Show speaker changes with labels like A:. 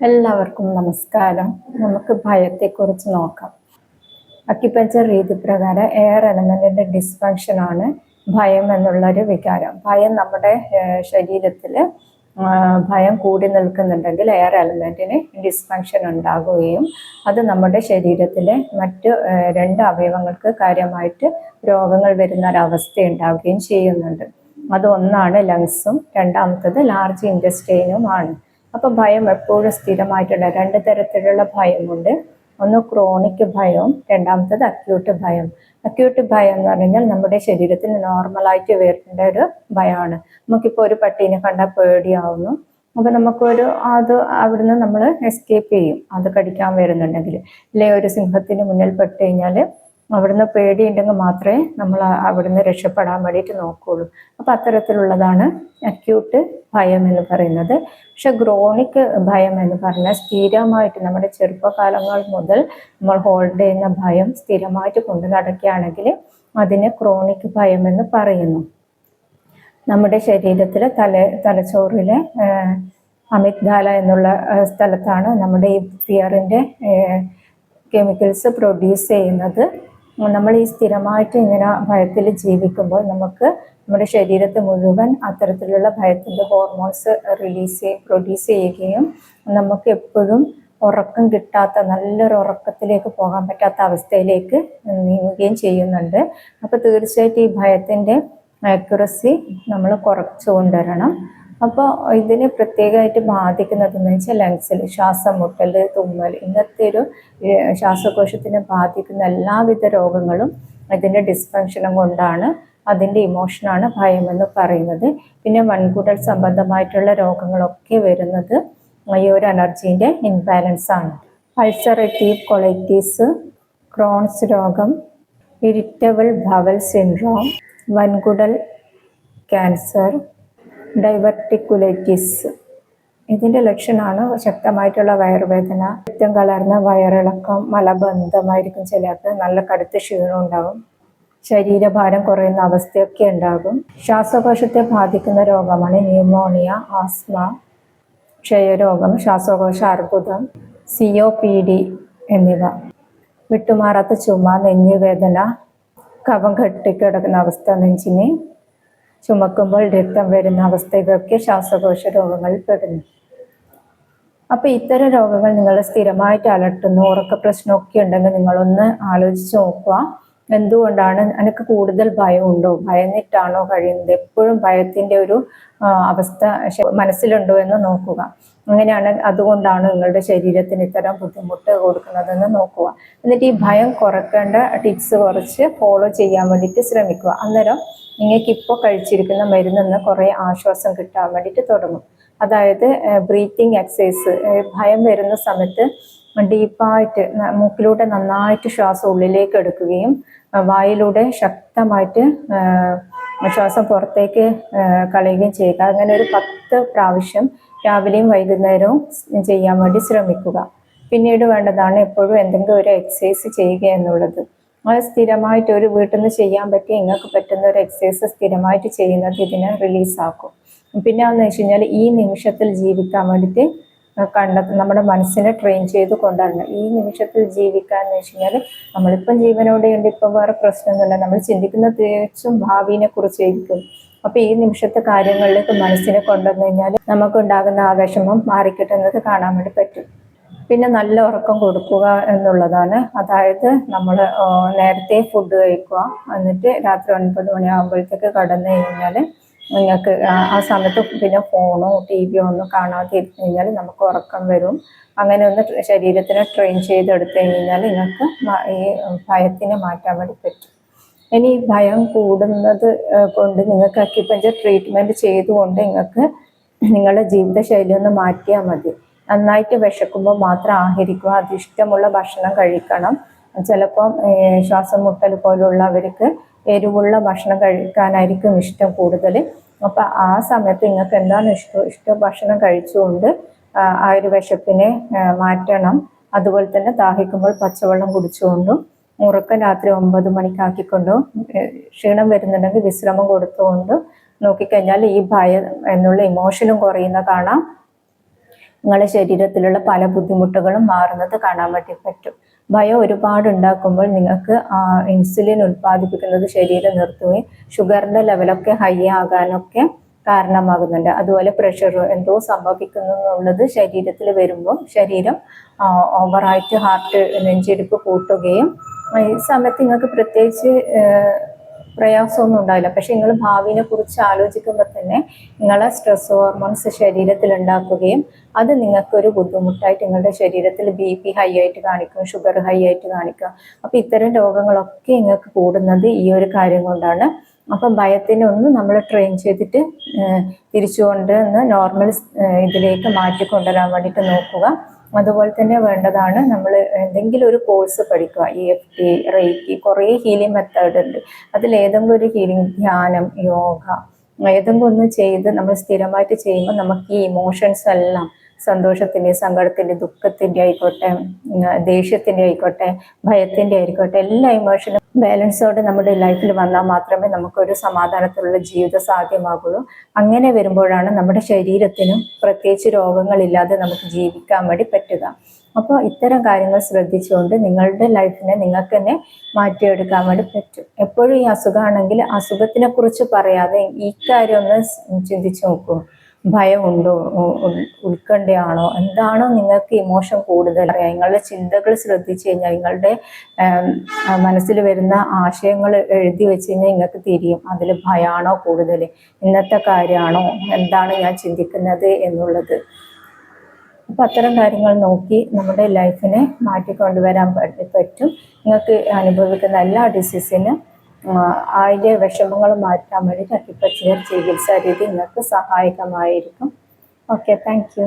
A: എല്ലാവർക്കും നമസ്കാരം. നമുക്ക് ഭയത്തെക്കുറിച്ച് നോക്കാം. അക്യുപഞ്ചർ രീതി പ്രകാരം എയർ എലമെന്റിന്റെ ഡിസ്ഫങ്ഷൻ ആണ് ഭയം എന്നുള്ളൊരു വികാരം. ഭയം നമ്മുടെ ശരീരത്തിൽ ഭയം കൂടി നിൽക്കുന്നുണ്ടെങ്കിൽ എയർ എലമെന്റിന് ഡിസ്ഫങ്ഷൻ ഉണ്ടാകുകയും അത് നമ്മുടെ ശരീരത്തിലെ മറ്റ് രണ്ട് അവയവങ്ങൾക്ക് കാര്യമായിട്ട് രോഗങ്ങൾ വരുന്ന ഒരവസ്ഥ ഉണ്ടാവുകയും ചെയ്യുന്നുണ്ട്. അത് ഒന്നാണ് ലങ്സും, രണ്ടാമത്തത് ലാർജ് ഇൻറ്റസ്റ്റൈനുമാണ്. അപ്പൊ ഭയം എപ്പോഴും സ്ഥിരമായിട്ടുള്ള രണ്ട് തരത്തിലുള്ള ഭയമുണ്ട്. ഒന്ന് ക്രോണിക് ഭയവും രണ്ടാമത്തത് അക്യൂട്ട് ഭയം. അക്യൂട്ട് ഭയം എന്ന് പറഞ്ഞാൽ നമ്മുടെ ശരീരത്തിൽ നോർമലായിട്ട് വരേണ്ട ഒരു ഭയമാണ്. നമുക്കിപ്പോൾ ഒരു പട്ടീനെ കണ്ടാൽ പേടിയാവുന്നു, അപ്പൊ നമുക്കൊരു അവിടുന്ന് നമ്മൾ എസ്കേപ്പ് ചെയ്യും, അത് കടിക്കാൻ വരുന്നുണ്ടെങ്കിൽ. അല്ലെ ഒരു സിംഹത്തിന് മുന്നിൽ പെട്ട് കഴിഞ്ഞാൽ അവിടുന്ന് പേടിയുണ്ടെങ്കിൽ മാത്രമേ നമ്മൾ അവിടുന്ന് രക്ഷപ്പെടാൻ വേണ്ടിയിട്ട് നോക്കുകയുള്ളൂ. അപ്പൊ അത്തരത്തിലുള്ളതാണ് അക്യൂട്ട് ഭയം എന്ന് പറയുന്നത്. പക്ഷെ ക്രോണിക് ഭയം എന്ന് പറഞ്ഞാൽ സ്ഥിരമായിട്ട് നമ്മുടെ ചെറുപ്പകാലങ്ങൾ മുതൽ നമ്മൾ ഹോൾഡ് ചെയ്യുന്ന ഭയം സ്ഥിരമായിട്ട് കൊണ്ടു നടക്കുകയാണെങ്കിൽ അതിന് ക്രോണിക് ഭയം എന്ന് പറയുന്നു. നമ്മുടെ ശരീരത്തിലെ തലച്ചോറിലെ അമിഗ്ദാല എന്നുള്ള സ്ഥലത്താണ് നമ്മുടെ ഈ ഫിയറിന്റെ കെമിക്കൽസ് പ്രൊഡ്യൂസ് ചെയ്യുന്നത്. നമ്മൾ ഈ സ്ഥിരമായിട്ട് ഇങ്ങനെ ഭയത്തിൽ ജീവിക്കുമ്പോൾ നമ്മുടെ ശരീരത്തെ മുഴുവൻ അത്തരത്തിലുള്ള ഭയത്തിൻ്റെ ഹോർമോൺസ് പ്രൊഡ്യൂസ് ചെയ്യുകയും നമുക്ക് എപ്പോഴും ഉറക്കം കിട്ടാത്ത, നല്ലൊരു ഉറക്കത്തിലേക്ക് പോകാൻ പറ്റാത്ത അവസ്ഥയിലേക്ക് നീങ്ങുകയും ചെയ്യുന്നുണ്ട്. അപ്പോൾ തീർച്ചയായിട്ടും ഈ ഭയത്തിൻ്റെ ആക്യുറസി നമ്മൾ കുറച്ചു കൊണ്ടുവരണം. അപ്പോൾ ഇതിന് പ്രത്യേകമായിട്ട് ബാധിക്കുന്നതെന്ന് വെച്ചാൽ ലങ്സിൽ ശ്വാസം മുട്ടൽ, തുമ്മൽ, ഇന്നത്തെ ഒരു ശ്വാസകോശത്തിനെ ബാധിക്കുന്ന എല്ലാവിധ രോഗങ്ങളും ഇതിൻ്റെ ഡിസ്ഫങ്ഷനും കൊണ്ടാണ്. അതിൻ്റെ ഇമോഷനാണ് ഭയം എന്ന് പറയുന്നത്. പിന്നെ വൻകുടൽ സംബന്ധമായിട്ടുള്ള രോഗങ്ങളൊക്കെ വരുന്നത് ഈ ഒരു എനർജീൻ്റെ ഇൻബാലൻസ് ആണ്. അൾസറേറ്റീവ് കൊളൈറ്റിസ്, ക്രോൺസ് രോഗം, ഇറിറ്റബിൾ ബവൽ സിൻഡ്രോം, വൻകുടൽ ക്യാൻസർ, ഡൈവർട്ടിക്കുലൈറ്റിസ്. ഇതിൻ്റെ ലക്ഷണമാണ് ശക്തമായിട്ടുള്ള വയറുവേദന, രക്തം കലർന്ന വയറിളക്കം, മലബന്ധമായിരിക്കും ചിലർക്ക്, നല്ല കടുത്ത ക്ഷീണം ഉണ്ടാകും, ശരീരഭാരം കുറയുന്ന അവസ്ഥയൊക്കെ ഉണ്ടാകും. ശ്വാസകോശത്തെ ബാധിക്കുന്ന രോഗമാണ് ന്യൂമോണിയ, ആസ്മ, ക്ഷയരോഗം, ശ്വാസകോശ അർബുദം, COPD എന്നിവ. വിട്ടുമാറാത്ത ചുമ, നെഞ്ഞുവേദന, കഫം കെട്ടിക്കിടക്കുന്ന അവസ്ഥ, നെഞ്ചിന് ചുമക്കുമ്പോൾ രക്തം വരുന്ന അവസ്ഥ, ഇതൊക്കെ ശ്വാസകോശ രോഗങ്ങളിൽ പെടുന്നു. അപ്പൊ ഇത്തരം രോഗങ്ങൾ നിങ്ങൾ സ്ഥിരമായിട്ട് അലട്ടുന്നു, ഉറക്ക പ്രശ്നമൊക്കെ ഉണ്ടെങ്കിൽ നിങ്ങളൊന്ന് ആലോചിച്ച് നോക്കുക. എന്തുകൊണ്ടാണ്? എനിക്ക് കൂടുതൽ ഭയമുണ്ടോ, ഭയന്നിട്ടാണോ കഴിയുന്നത്? എപ്പോഴും ഭയത്തിന്റെ ഒരു അവസ്ഥ മനസ്സിലുണ്ടോ എന്ന് നോക്കുക. അങ്ങനെയാണ്, അതുകൊണ്ടാണ് നിങ്ങളുടെ ശരീരത്തിന് ഇത്തരം ബുദ്ധിമുട്ട് കൊടുക്കുന്നതെന്ന് നോക്കുക. എന്നിട്ട് ഈ ഭയം കുറയ്ക്കേണ്ട ടിപ്സ് കുറച്ച് ഫോളോ ചെയ്യാൻ വേണ്ടിയിട്ട് ശ്രമിക്കുക. അന്നേരം നിങ്ങൾക്ക് ഇപ്പോൾ കഴിച്ചിരിക്കുന്ന മരുന്നിൽ നിന്ന് കുറേ ആശ്വാസം കിട്ടാൻ വേണ്ടിയിട്ട് തുടങ്ങും. അതായത് ബ്രീത്തിങ് എക്സസൈസ്. ഭയം വരുന്ന സമയത്ത് ഡീപ്പായിട്ട് മൂക്കിലൂടെ നന്നായിട്ട് ശ്വാസം ഉള്ളിലേക്ക് എടുക്കുകയും വായിലൂടെ ശക്തമായിട്ട് ശ്വാസം പുറത്തേക്ക് കളയുകയും ചെയ്യുക. അങ്ങനെ ഒരു 10 പ്രാവശ്യം രാവിലെയും വൈകുന്നേരവും ചെയ്യാൻ വേണ്ടി ശ്രമിക്കുക. പിന്നീട് വേണ്ടതാണ് എപ്പോഴും എന്തെങ്കിലും ഒരു എക്സസൈസ് ചെയ്യുക എന്നുള്ളത്. അത് സ്ഥിരമായിട്ട് ഒരു വീട്ടിൽ നിന്ന് ചെയ്യാൻ പറ്റിയ നിങ്ങൾക്ക് പറ്റുന്ന ഒരു എക്സസൈസ് സ്ഥിരമായിട്ട് ചെയ്യുന്നത് ഇതിനെ റിലീസാക്കും. പിന്നെ എന്ന് വെച്ച് കഴിഞ്ഞാൽ ഈ നിമിഷത്തിൽ ജീവിക്കാൻ വേണ്ടിയിട്ട് നമ്മുടെ മനസ്സിനെ ട്രെയിൻ ചെയ്ത് കൊണ്ടുവരണം. ഈ നിമിഷത്തിൽ ജീവിക്കാൻ എന്ന് വെച്ച് കഴിഞ്ഞാൽ നമ്മളിപ്പം ജീവനോടെ ഉണ്ട്, ഇപ്പം വേറെ പ്രശ്നമൊന്നുമില്ല, നമ്മൾ ചിന്തിക്കുന്ന തികച്ചും ഭാവിനെ കുറിച്ചായിരിക്കും. അപ്പൊ ഈ നിമിഷത്തെ കാര്യങ്ങളിലേക്ക് മനസ്സിനെ കൊണ്ടുവന്നു കഴിഞ്ഞാൽ നമുക്കുണ്ടാകുന്ന ആ വിഷമം മാറിക്കിട്ടുന്നത് കാണാൻ വേണ്ടി പറ്റും. പിന്നെ നല്ല ഉറക്കം കൊടുക്കുക എന്നുള്ളതാണ്. അതായത് നമ്മൾ നേരത്തെ ഫുഡ് കഴിക്കുക, എന്നിട്ട് രാത്രി 9 മണിയാകുമ്പോഴത്തേക്ക് കടന്നു കഴിഞ്ഞാൽ നിങ്ങൾക്ക് ആ സമയത്ത് പിന്നെ ഫോണോ TV ഒന്നും കാണാതെ ഇരുന്ന് കഴിഞ്ഞാൽ നമുക്ക് ഉറക്കം വരും. അങ്ങനെ ഒന്ന് ശരീരത്തിനെ ട്രെയിൻ ചെയ്തെടുത്തു കഴിഞ്ഞാൽ നിങ്ങൾക്ക് ഈ ഭയത്തിനെ മാറ്റാൻ വേണ്ടി പറ്റും. ഇനി ഭയം കൂടുന്നത് കൊണ്ട് നിങ്ങൾക്ക് അക്യുപഞ്ചർ ട്രീറ്റ്മെന്റ് ചെയ്തുകൊണ്ട് നിങ്ങൾക്ക് നിങ്ങളുടെ ജീവിതശൈലി ഒന്ന് മാറ്റിയാൽ മതി. നന്നായിട്ട് വിശക്കുമ്പോൾ മാത്രം ആഹരിക്കുക, അതിഷ്ടമുള്ള ഭക്ഷണം കഴിക്കണം. ചിലപ്പം ശ്വാസം മുട്ടൽ പോലുള്ളവർക്ക് എരിവുള്ള ഭക്ഷണം കഴിക്കാനായിരിക്കും ഇഷ്ടം കൂടുതൽ. അപ്പം ആ സമയത്ത് നിങ്ങൾക്ക് എന്താണ് ഇഷ്ടം ഭക്ഷണം കഴിച്ചുകൊണ്ട് ആ ഒരു വിശപ്പിനെ മാറ്റണം. അതുപോലെ തന്നെ ദാഹിക്കുമ്പോൾ പച്ചവെള്ളം കുടിച്ചുകൊണ്ടും ഉറക്കം രാത്രി 9 മണിക്കാക്കിക്കൊണ്ടും ക്ഷീണം വരുന്നുണ്ടെങ്കിൽ വിശ്രമം കൊടുത്തുകൊണ്ടും നോക്കിക്കഴിഞ്ഞാൽ ഈ ഭയം എന്നുള്ള ഇമോഷനും കുറയുന്ന കാണാം. നിങ്ങളുടെ ശരീരത്തിലുള്ള പല ബുദ്ധിമുട്ടുകളും മാറുന്നത് കാണാൻ വേണ്ടി പറ്റും. ഭയം ഒരുപാട് ഉണ്ടാക്കുമ്പോൾ നിങ്ങൾക്ക് ഇൻസുലിൻ ഉൽപ്പാദിപ്പിക്കുന്നത് ശരീരം നിർത്തുകയും ഷുഗറിന്റെ ലെവലൊക്കെ ഹൈ ആകാനൊക്കെ കാരണമാകുന്നുണ്ട്. അതുപോലെ പ്രഷർ എന്തോ സംഭവിക്കുന്നു എന്നുള്ളത് ശരീരത്തിൽ വരുമ്പോൾ ശരീരം ഓവറായിട്ട് ഹാർട്ട് നെഞ്ചിടിപ്പ് കൂട്ടുകയും ഈ സമയത്ത് നിങ്ങൾക്ക് പ്രത്യേകിച്ച് പ്രയാസമൊന്നും ഉണ്ടാവില്ല. പക്ഷെ നിങ്ങൾ ഭാവിനെ കുറിച്ച് ആലോചിക്കുമ്പോൾ തന്നെ നിങ്ങളെ സ്ട്രെസ് ഹോർമോൺസ് ശരീരത്തിൽ ഉണ്ടാക്കുകയും അത് നിങ്ങൾക്കൊരു ബുദ്ധിമുട്ടായിട്ട് നിങ്ങളുടെ ശരീരത്തിൽ BP ഹൈ ആയിട്ട് കാണിക്കും, ഷുഗർ ഹൈ ആയിട്ട് കാണിക്കും. അപ്പം ഇത്തരം രോഗങ്ങളൊക്കെ നിങ്ങൾക്ക് കൂടുന്നത് ഈ ഒരു കാര്യം കൊണ്ടാണ്. അപ്പം ഭയത്തിനെ ഒന്ന് നമ്മൾ ട്രെയിൻ ചെയ്തിട്ട് തിരിച്ചുകൊണ്ട് നോർമൽ ഇതിലേക്ക് മാറ്റിക്കൊണ്ടുവരാൻ വേണ്ടിയിട്ട് നോക്കുക. അതുപോലെ തന്നെ വേണ്ടതാണ് നമ്മൾ എന്തെങ്കിലും ഒരു കോഴ്സ് പഠിക്കുക. EFT, റെയ്ക്കി, കുറേ ഹീലിംഗ് മെത്തേഡ് ഉണ്ട്. അതിൽ ഏതെങ്കിലും ഒരു ഹീലിംഗ്, ധ്യാനം, യോഗ ഏതെങ്കിലും ഒന്ന് ചെയ്ത് നമ്മൾ സ്ഥിരമായിട്ട് ചെയ്യുമ്പോൾ നമുക്ക് ഈ ഇമോഷൻസ് എല്ലാം സന്തോഷത്തിൻ്റെ, സങ്കടത്തിൻ്റെ, ദുഃഖത്തിൻ്റെ ആയിക്കോട്ടെ, ദേഷ്യത്തിൻ്റെ ആയിക്കോട്ടെ, ഭയത്തിൻ്റെ ആയിക്കോട്ടെ, എല്ലാ ഇമോഷനും ബാലൻസോടെ നമ്മുടെ ലൈഫിൽ വന്നാൽ മാത്രമേ നമുക്കൊരു സമാധാനത്തിലുള്ള ജീവിതം സാധ്യമാകുള്ളൂ. അങ്ങനെ വരുമ്പോഴാണ് നമ്മുടെ ശരീരത്തിനും പ്രത്യേകിച്ച് രോഗങ്ങളില്ലാതെ നമുക്ക് ജീവിക്കാൻ വേണ്ടി പറ്റുക. അപ്പോൾ ഇത്തരം കാര്യങ്ങൾ ശ്രദ്ധിച്ചുകൊണ്ട് നിങ്ങളുടെ ലൈഫിനെ നിങ്ങൾക്ക് തന്നെ മാറ്റിയെടുക്കാൻ വേണ്ടി പറ്റും. എപ്പോഴും ഈ അസുഖമാണെങ്കിൽ അസുഖത്തിനെ കുറിച്ച് പറയാതെ ഈ കാര്യം ഒന്ന് ചിന്തിച്ചു നോക്കൂ. ഭയമുണ്ടോ, ഉത്കണ്ഠയാണോ, എന്താണോ നിങ്ങൾക്ക് ഇമോഷൻ കൂടുതൽ അറിയാം, നിങ്ങളുടെ ചിന്തകൾ ശ്രദ്ധിച്ചു കഴിഞ്ഞാൽ നിങ്ങളുടെ മനസ്സിൽ വരുന്ന ആശയങ്ങൾ എഴുതി വെച്ച് കഴിഞ്ഞാൽ നിങ്ങൾക്ക് തിരിയും അതിൽ ഭയമാണോ കൂടുതൽ, ഇന്നത്തെ കാര്യമാണോ, എന്താണ് ഞാൻ ചിന്തിക്കുന്നത് എന്നുള്ളത്. അപ്പം അത്തരം കാര്യങ്ങൾ നോക്കി നമ്മുടെ ലൈഫിനെ മാറ്റിക്കൊണ്ടുവരാൻ പറ്റും. നിങ്ങൾക്ക് അനുഭവിക്കുന്ന എല്ലാ ഡിസീസിനും അതിൻ്റെ വിഷമങ്ങൾ മാറ്റാൻ വേണ്ടിയിട്ട് അക്യുപഞ്ചർ ചികിത്സാ രീതി നിങ്ങൾക്ക് സഹായകമായിരിക്കും. Okay, thank you.